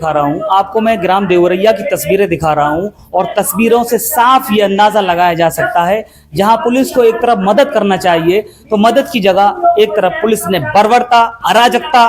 दिखा रहा हूं आपको, मैं ग्राम देवरैया की तस्वीरें दिखा रहा हूं और तस्वीरों से साफ ये अंदाजा लगाया जा सकता है, जहां पुलिस को एक तरफ मदद करना चाहिए तो मदद की जगह एक तरफ पुलिस ने बर्बरता, अराजकता,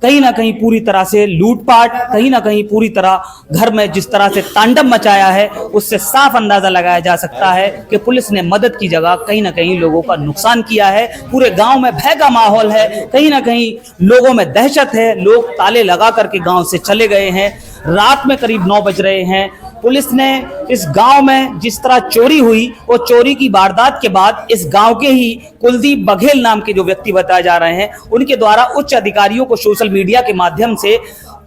कहीं ना कहीं पूरी तरह से लूटपाट, कहीं ना कहीं पूरी तरह घर में जिस तरह से तांडव मचाया है, उससे साफ अंदाजा लगाया जा सकता है कि पुलिस ने मदद की जगह कहीं ना कहीं लोगों का नुकसान किया है। पूरे गांव में भय का माहौल है, कहीं ना कहीं लोगों में दहशत है, लोग ताले लगा करके गांव से चले गए हैं। रात में करीब 9 बज रहे हैं। पुलिस ने इस गांव में जिस तरह चोरी हुई, वो चोरी की वारदात के बाद इस गांव के ही कुलदीप बघेल नाम के जो व्यक्ति बताए जा रहे हैं, उनके द्वारा उच्च अधिकारियों को सोशल मीडिया के माध्यम से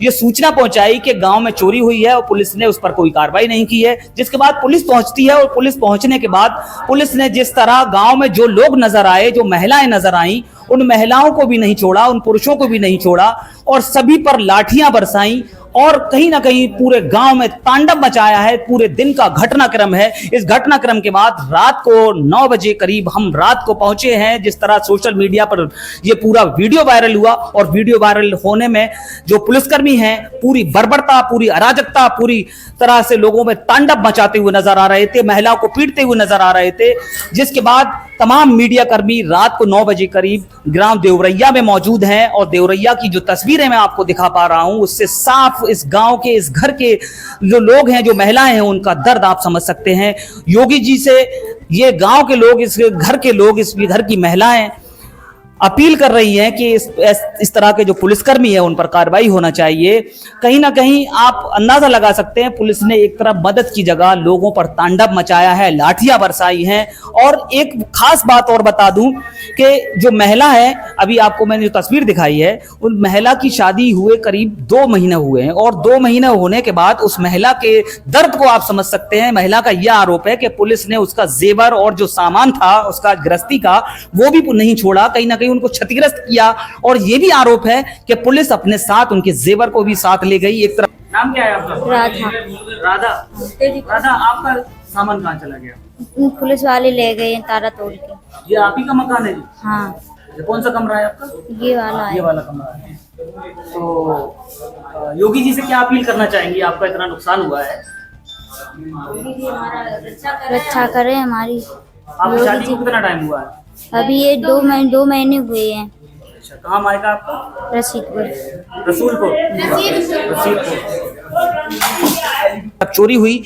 ये सूचना पहुंचाई कि गांव में चोरी हुई है और पुलिस ने उस पर कोई कार्रवाई नहीं की है। जिसके बाद पुलिस पहुंचती है और पुलिस पहुंचने के बाद पुलिस ने जिस तरह गांव में जो लोग नजर आए, जो महिलाएं नजर आई, उन महिलाओं को भी नहीं छोड़ा, उन पुरुषों को भी नहीं छोड़ा और सभी पर लाठियां बरसाई और कहीं ना कहीं पूरे गांव में तांडव मचाया है। पूरे दिन का घटनाक्रम है। इस घटनाक्रम के बाद रात को 9 बजे करीब हम रात को पहुंचे हैं। जिस तरह सोशल मीडिया पर यह पूरा वीडियो वायरल हुआ और वीडियो वायरल होने में जो पुलिसकर्मी हैं, पूरी बर्बरता, पूरी अराजकता, पूरी तरह से लोगों में तांडव मचाते हुए नजर आ रहे थे, महिलाओं को पीटते हुए नजर आ रहे थे। जिसके बाद तमाम मीडिया कर्मी रात को 9 बजे करीब ग्राम देवरैया में मौजूद हैं और देवरैया की जो तस्वीरें मैं आपको दिखा पा रहा हूं, उससे साफ इस गांव के, इस घर के जो लोग हैं, जो महिलाएं हैं, उनका दर्द आप समझ सकते हैं। योगी जी से ये गांव के लोग, इस घर के लोग, इस घर की महिलाएं अपील कर रही हैं कि इस तरह के जो पुलिसकर्मी है उन पर कार्रवाई होना चाहिए। कहीं ना कहीं आप अंदाजा लगा सकते हैं, पुलिस ने एक तरफ मदद की जगह लोगों पर तांडव मचाया है, लाठियां बरसाई हैं। और एक खास बात और बता दूं कि जो महिला है, अभी आपको मैंने जो तस्वीर दिखाई है, उन महिला की शादी हुए करीब 2 महीने हुए हैं और 2 महीने होने के बाद उस महिला के दर्द को आप समझ सकते हैं। महिला का यह आरोप है कि पुलिस ने उसका जेवर और जो सामान था उसका गृहस्थी का, वो भी नहीं छोड़ा, कहीं ना कहीं उनको क्षतिग्रस्त किया। और यह भी आरोप है कि पुलिस अपने साथ उनके जेवर को भी साथ ले गई। एक तरफ नाम क्या है आपका? राधा। राधा, राधा, आपका सामान कहाँ चला गया? पुलिस वाले ले गए ताला तोड़ के। ये आप ही का मकान है जी? हाँ। कौन सा कमरा है आपका? ये वाला है। ये वाला कमरा है। तो योगी जी से क्या अपील करना चाहेंगी? आपका इतना नुकसान हुआ है, रक्षा करें हमारी। आपकी शादी को कितना टाइम हुआ है? अभी ये 2 महीने हुए हैं। अच्छा, कहाँ मायका आपका? रसीदपुर। रसूलपुर। अब चोरी हुई,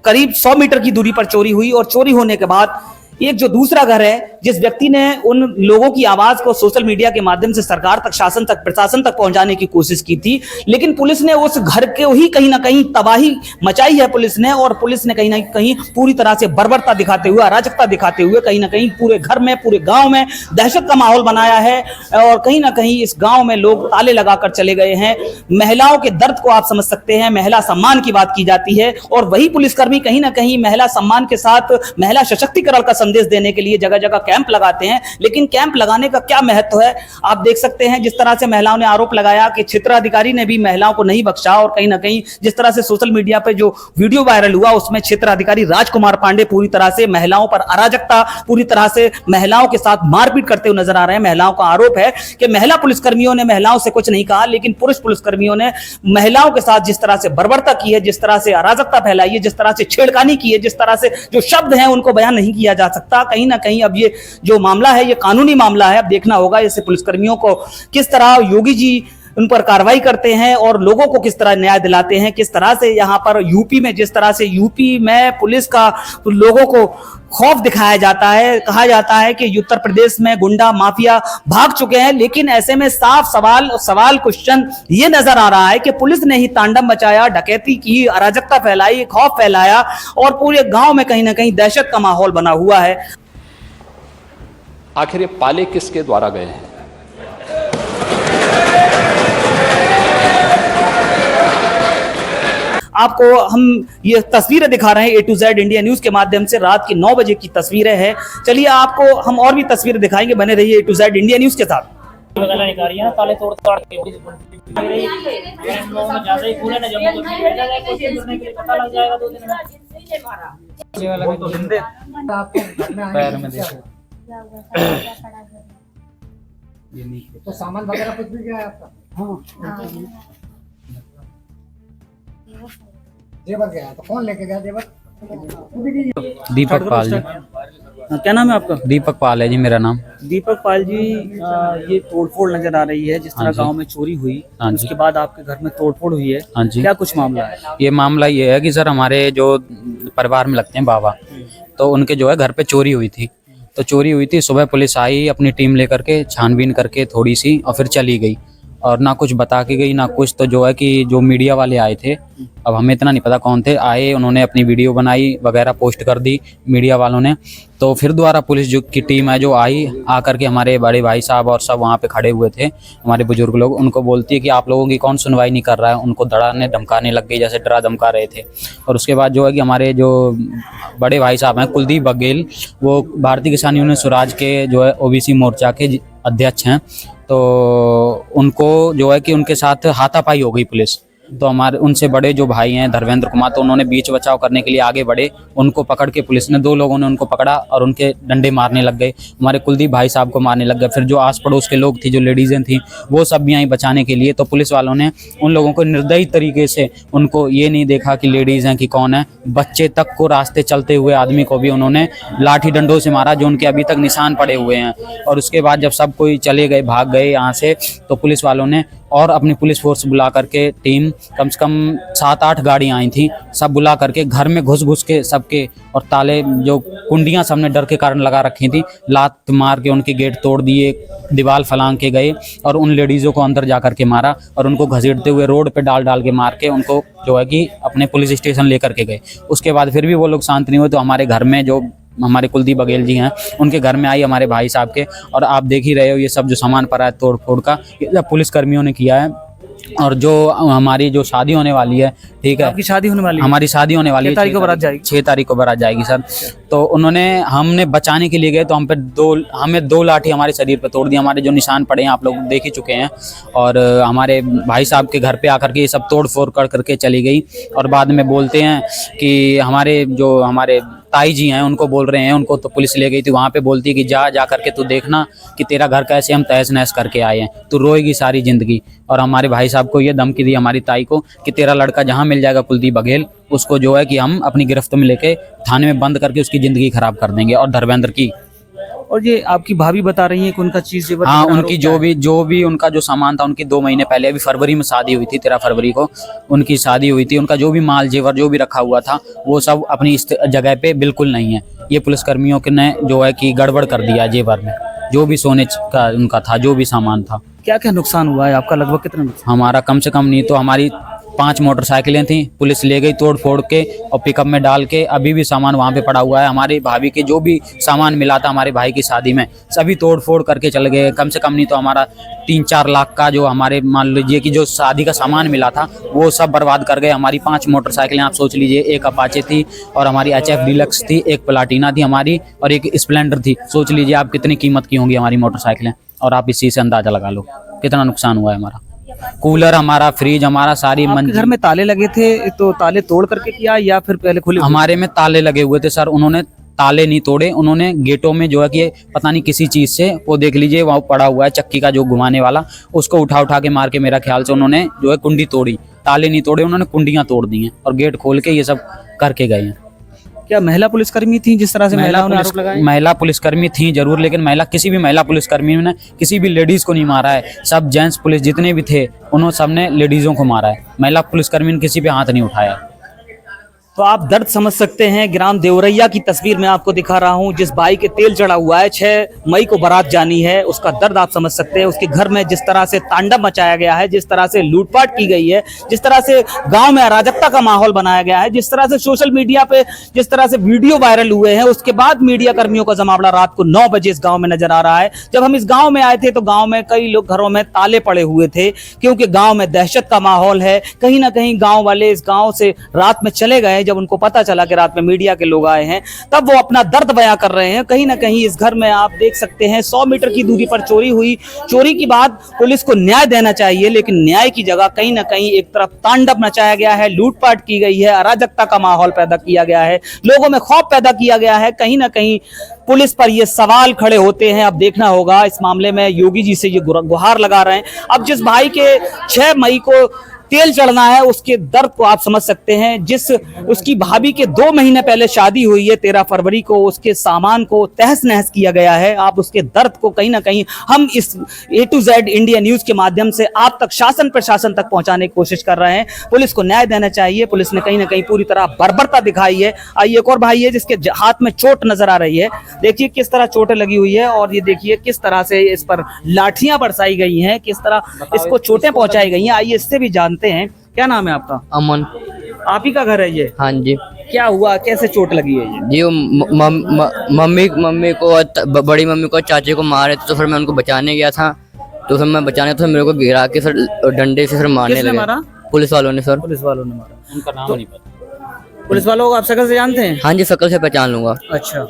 करीब 100 मीटर की दूरी पर चोरी हुई और चोरी होने के बाद एक जो दूसरा घर है, जिस व्यक्ति ने उन लोगों की आवाज को सोशल मीडिया के माध्यम से सरकार तक, शासन तक, प्रशासन तक पहुंचाने की कोशिश की थी, लेकिन पुलिस ने उस घर को ही कहीं ना कहीं तबाही मचाई है पुलिस ने। और पुलिस ने कहीं ना कहीं पूरी तरह से बर्बरता दिखाते हुए, अराजकता दिखाते हुए कहीं ना कहीं पूरे घर में, पूरे गांव में दहशत का माहौल बनाया है और कहीं ना कहीं इस गांव में लोग ताले लगाकर चले गए हैं। महिलाओं के दर्द को आप समझ सकते हैं। महिला सम्मान की बात की जाती है और वही पुलिसकर्मी कहीं ना कहीं महिला सम्मान के साथ महिला सशक्तिकरण का संदेश देने के लिए जगह जगह कैंप लगाते हैं। लेकिन कैंप लगाने का क्या महत्व है, आप देख सकते हैं। जिस तरह से महिलाओं ने आरोप लगाया कि क्षेत्राधिकारी ने भी महिलाओं को नहीं बख्शा और कहीं ना कहीं जिस तरह से सोशल मीडिया पे जो वीडियो वायरल हुआ, उसमें क्षेत्राधिकारी राजकुमार पांडे पूरी तरह से महिलाओं पर अराजकता, पूरी तरह से महिलाओं के साथ मारपीट करते हुए नजर आ रहे हैं। महिलाओं का आरोप है कि महिला पुलिसकर्मियों ने महिलाओं से कुछ नहीं कहा, लेकिन पुरुष पुलिसकर्मियों ने महिलाओं के साथ जिस तरह से बर्बरता की है, जिस तरह से अराजकता फैलाई है, जिस तरह से छेड़खानी की है, जिस तरह से जो शब्द हैं उनको बयान नहीं किया जा सकता। कहीं ना कहीं अब ये जो मामला है, ये कानूनी मामला है। अब देखना होगा इससे पुलिसकर्मियों को किस तरह योगी जी उन पर कार्रवाई करते हैं और लोगों को किस तरह न्याय दिलाते हैं। किस तरह से यहाँ पर यूपी में, जिस तरह से यूपी में पुलिस का लोगों को खौफ दिखाया जाता है, कहा जाता है कि उत्तर प्रदेश में गुंडा माफिया भाग चुके हैं, लेकिन ऐसे में साफ सवाल क्वेश्चन ये नजर आ रहा है कि पुलिस ने ही तांडव मचाया, डकैती की, अराजकता फैलाई, खौफ फैलाया और पूरे गांव में कहीं ना कहीं दहशत का माहौल बना हुआ है। आखिर ये पाले किसके द्वारा गए हैं? आपको हम ये तस्वीरें दिखा रहे हैं A to Z India news के माध्यम से। रात के 9 बजे की तस्वीरें हैं। चलिए आपको हम और भी तस्वीरें दिखाएंगे, बने रहिए A to Z India news के साथ। ताले तोड़ के ज्यादा ही कूड़े ना जम्मू को भेजा जाए, कोशिश करने के लिए पता लग जाएगा 2 दिन में। ये वाला भी तो हिंदे पैर में देखो, ये नहीं तो सामान वगैरह कुछ भी गया है आपका? हाँ, जेवर गया तो फोन लेके गया जेवर। दीपक पाल जी। क्या नाम है आपका? दीपक पाल है जी मेरा नाम। दीपक पाल जी, ये तोड़फोड़ नजर आ रही है, जिस तरह गांव में चोरी हुई, हाँ जी। उसके बाद आपके घर में तोड़फोड़ हुई है, हाँ जी। क्या कुछ मामला है? ये मामला ये है कि सर हमारे जो परिवार में लगते हैं बाबा, तो उनके जो है घर पे चोरी हुई थी। तो चोरी हुई थी, सुबह पुलिस आई अपनी टीम लेकर के, छानबीन करके थोड़ी सी, और फिर चली गई और ना कुछ बता के गई ना कुछ। तो जो है कि जो मीडिया वाले आए थे, अब हमें इतना नहीं पता कौन थे, आए उन्होंने अपनी वीडियो बनाई वगैरह पोस्ट कर दी मीडिया वालों ने। तो फिर दोबारा पुलिस जो की टीम है जो आई, आकर के हमारे बड़े भाई साहब और सब वहाँ पे खड़े हुए थे, हमारे बुजुर्ग लोग, उनको बोलती है कि आप लोगों की कौन सुनवाई नहीं कर रहा है। उनको डराने धमकाने लग गई, जैसे डरा धमका रहे थे। और उसके बाद जो है कि हमारे जो बड़े भाई साहब हैं कुलदीप बघेल, वो भारतीय किसान यूनियन स्वराज के जो है ओबीसी मोर्चा के अध्यक्ष हैं। तो उनको जो है कि उनके साथ हाथापाई हो गई पुलिस। तो हमारे उनसे बड़े जो भाई हैं धर्मेंद्र कुमार, तो उन्होंने बीच बचाव करने के लिए आगे बढ़े, उनको पकड़ के पुलिस ने, 2 लोगों ने उनको पकड़ा और उनके डंडे मारने लग गए। हमारे कुलदीप भाई साहब को मारने लग गए। फिर जो आस पड़ोस के लोग थी, जो लेडीज़ें थी, वो सब भी आई बचाने के लिए। तो पुलिस वालों ने उन लोगों को निर्दयी तरीके से, उनको ये नहीं देखा कि लेडीज़ हैं कि कौन है, बच्चे तक को, रास्ते चलते हुए आदमी को भी उन्होंने लाठी डंडों से मारा, जो उनके अभी तक निशान पड़े हुए हैं। और उसके बाद जब सब कोई चले गए, भाग गए यहाँ से, तो पुलिस वालों ने और अपनी पुलिस फोर्स बुला करके, टीम कम से कम 7-8 गाड़ियाँ आई थी, सब बुला करके घर में घुस के सबके, और ताले जो कुंडियाँ सबने डर के कारण लगा रखी थी, लात मार के उनके गेट तोड़ दिए, दीवार फलांग के गए और उन लेडीज़ों को अंदर जा कर के मारा और उनको घसीटते हुए रोड पे डाल के मार के उनको जो है कि अपने पुलिस स्टेशन लेकर के गए। उसके बाद फिर भी वो लोग शांत नहीं हुए। तो हमारे घर में जो हमारे कुलदीप बघेल जी हैं, उनके घर में आई हमारे भाई साहब के, और आप देख ही रहे हो ये सब जो सामान पड़ा है तोड़ फोड़ का, ये पुलिस कर्मियों ने किया है। और जो हमारी जो शादी होने वाली है, ठीक है, आपकी शादी होने वाली है? हमारी शादी होने वाली है, 6 तारीख को बारात जाएगी। 6 तारीख को बारात जाएगी सर। तो हमने बचाने के लिए गए, तो हमें 2 लाठी हमारे शरीर पे तोड़ दी। हमारे जो निशान पड़े हैं आप लोग देख ही चुके हैं। और हमारे भाई साहब के घर पे आकर के ये सब तोड़ फोड़ कर करके चली गई। और बाद में बोलते हैं कि हमारे ताई जी हैं, उनको बोल रहे हैं, उनको तो पुलिस ले गई थी, वहाँ पे बोलती है कि जा करके तू देखना कि तेरा घर कैसे हम तहस नहस करके आए हैं, तू रोएगी सारी ज़िंदगी। और हमारे भाई साहब को ये धमकी दी हमारी ताई को कि तेरा लड़का जहाँ मिल जाएगा कुलदीप बघेल, उसको जो है कि हम अपनी गिरफ्त में लेके थाने में बंद करके उसकी ज़िंदगी खराब कर देंगे, और धर्मेंद्र की। और ये आपकी भाभी बता रही है कि उनका चीज जेवर, हाँ, उनकी जो भी उनका जो सामान था, उनकी 2 महीने पहले, अभी फरवरी में शादी हुई थी, 13 फरवरी को उनकी शादी हुई थी। उनका जो भी माल जेवर जो भी रखा हुआ था, वो सब अपनी इस जगह पे बिल्कुल नहीं है। ये पुलिसकर्मियों ने जो है कि गड़बड़ कर दिया जेवर में, जो भी सोने का उनका था, जो भी सामान था। क्या क्या नुकसान हुआ है आपका? लगभग कितना नुकसान? हमारा कम से कम नहीं तो हमारी 5 मोटरसाइकिलें थी, पुलिस ले गई तोड़ फोड़ के और पिकअप में डाल के। अभी भी सामान वहाँ पे पड़ा हुआ है। हमारी भाभी के जो भी सामान मिला था हमारे भाई की शादी में, सभी तोड़ फोड़ करके चले गए। कम से कम नहीं तो हमारा 3-4 लाख का जो हमारे, मान लीजिए कि जो शादी का सामान मिला था, वो सब बर्बाद कर गए। हमारी 5 मोटरसाइकिलें आप सोच लीजिए, एक अपाचे थी और हमारी HF डीलक्स थी, एक प्लाटिना थी हमारी, और एक स्प्लेंडर थी। सोच लीजिए आप कितनी कीमत की होंगी हमारी मोटरसाइकिलें, और आप इस चीज़ से अंदाजा लगा लो कितना नुकसान हुआ है हमारा। कूलर हमारा, फ्रिज हमारा, सारी घर में ताले लगे थे, तो ताले तोड़ करके किया या फिर पहले खुले? हमारे में ताले लगे हुए थे सर, उन्होंने ताले नहीं तोड़े, उन्होंने गेटों में जो है कि पता नहीं किसी चीज़ से, वो देख लीजिए वहाँ पड़ा हुआ है चक्की का जो घुमाने वाला, उसको उठा के मार के मेरा ख्याल से उन्होंने जो है कुंडी तोड़ी। ताले नहीं तोड़े उन्होंने, कुंडियाँ तोड़ दी हैं और गेट खोल के ये सब करके गए हैं। क्या महिला पुलिसकर्मी थी जिस तरह से महिला पुलिसकर्मी थी जरूर, लेकिन किसी भी महिला पुलिसकर्मी ने किसी भी लेडीज को नहीं मारा है। सब जेंट्स पुलिस जितने भी थे उन्होंने सबने लेडीजों को मारा है। महिला पुलिसकर्मी ने किसी पे हाथ नहीं उठाया। तो आप दर्द समझ सकते हैं। ग्राम देवरैया की तस्वीर मैं आपको दिखा रहा हूं, जिस भाई के तेल चढ़ा हुआ है, 6 मई को बारात जानी है, उसका दर्द आप समझ सकते हैं। उसके घर में जिस तरह से तांडव मचाया गया है, जिस तरह से लूटपाट की गई है, जिस तरह से गांव में अराजकता का माहौल बनाया गया है, जिस तरह से सोशल मीडिया पे जिस तरह से वीडियो वायरल हुए हैं, उसके बाद मीडिया कर्मियों का जमावड़ा रात को 9 बजे इस गाँव में नजर आ रहा है। जब हम इस गाँव में आए थे तो गाँव में कई लोग घरों में ताले पड़े हुए थे, क्योंकि गाँव में दहशत का माहौल है। कहीं ना कहीं गाँव वाले इस गाँव से रात में चले गए। जब उनको पता चला कि रात में मीडिया के लोग आए हैं, तब वो अपना दर्द बयां कर रहे हैं। कहीं ना कहीं इस घर में आप देख सकते हैं 100 मीटर की दूरी पर चोरी हुई। चोरी के बाद पुलिस को न्याय देना चाहिए, लेकिन न्याय की जगह कहीं ना कहीं एक तरफ तांडव मचाया गया है, लूटपाट की गई है, अराजकता का माहौल पैदा किया गया है, लोगों में खौफ पैदा किया गया है। कहीं ना कहीं पुलिस पर ये सवाल खड़े होते हैं। अब देखना होगा इस मामले में। योगी जी से ये गुहार लगा रहे हैं। अब जिस भाई के 6 मई को तेल चढ़ना है उसके दर्द को आप समझ सकते हैं। जिस उसकी भाभी के 2 महीने पहले शादी हुई है 13 फरवरी को, उसके सामान को तहस नहस किया गया है। आप उसके दर्द को कहीं ना कहीं हम इस A to Z India news के माध्यम से आप तक, शासन प्रशासन तक पहुंचाने की कोशिश कर रहे हैं। पुलिस को न्याय देना चाहिए। पुलिस ने कहीं ना कहीं पूरी तरह बर्बरता दिखाई है। आइए, एक और भाई है जिसके हाथ में चोट नजर आ रही है। देखिए किस तरह चोटें लगी हुई है और ये देखिए किस तरह से इस पर लाठियां बरसाई गई हैं, किस तरह इसको चोटें पहुंचाई गई हैं। आइए इससे भी जानते हैं। क्या नाम है आपका? अमन। आप ही का घर है ये? हाँ जी। क्या हुआ, कैसे चोट लगी है ये? जी वो मम्मी को, बड़ी मम्मी को, चाचे को मारे थे, तो फिर मैं उनको बचाने गया था। तो फिर मैं बचाने तो मेरे को गिरा के फिर डंडे से फिर मारने किसने लगे। मारा? पुलिस वालों ने सर। पुलिस वालों ने मारा। उनका नाम नहीं पता। पुलिस वालों को आप शकल से जानते हैं? हाँ जी, शक्ल से पहचान लूंगा। अच्छा,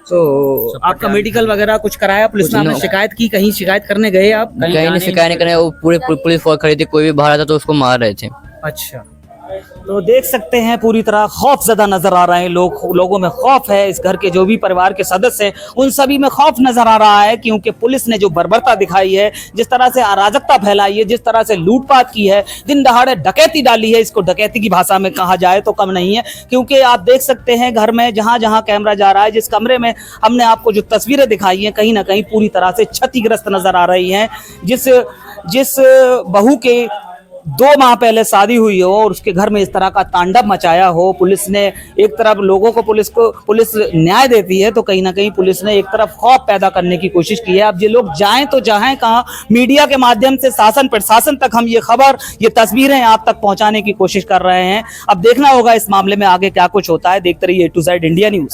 तो आपका मेडिकल वगैरह कुछ कराया पुलिस ने? आपने शिकायत की? कहीं शिकायत करने गए आप? कहीं नहीं शिकायत नहीं करे, वो पूरे पुलिस फोर्स खड़ी थी, कोई भी बाहर आता तो उसको मार रहे थे। अच्छा, तो देख सकते हैं पूरी तरह खौफजदा नजर आ रहे हैं लोग। लोगों में खौफ है। इस घर के जो भी परिवार के सदस्य हैं उन सभी में खौफ नजर आ रहा है, क्योंकि पुलिस ने जो बर्बरता दिखाई है, जिस तरह से अराजकता फैलाई है, जिस तरह से लूटपाट की है, दिन दहाड़े डकैती डाली है, इसको डकैती की भाषा में कहा जाए तो कम नहीं है। क्योंकि आप देख सकते हैं घर में जहां जहां कैमरा जा रहा है, जिस कमरे में हमने आपको जो तस्वीरें दिखाई हैं, कहीं ना कहीं पूरी तरह से क्षतिग्रस्त नजर आ रही हैं। जिस बहू के 2 माह पहले शादी हुई हो और उसके घर में इस तरह का तांडव मचाया हो, पुलिस ने एक तरफ लोगों को, पुलिस न्याय देती है तो कहीं ना कहीं पुलिस ने एक तरफ खौफ पैदा करने की कोशिश की है। अब ये लोग जाएं तो जाएं कहां? मीडिया के माध्यम से शासन प्रशासन तक हम ये खबर, ये तस्वीरें आप तक पहुंचाने की कोशिश कर रहे हैं। अब देखना होगा इस मामले में आगे क्या कुछ होता है। देखते रहिए A to Z India news.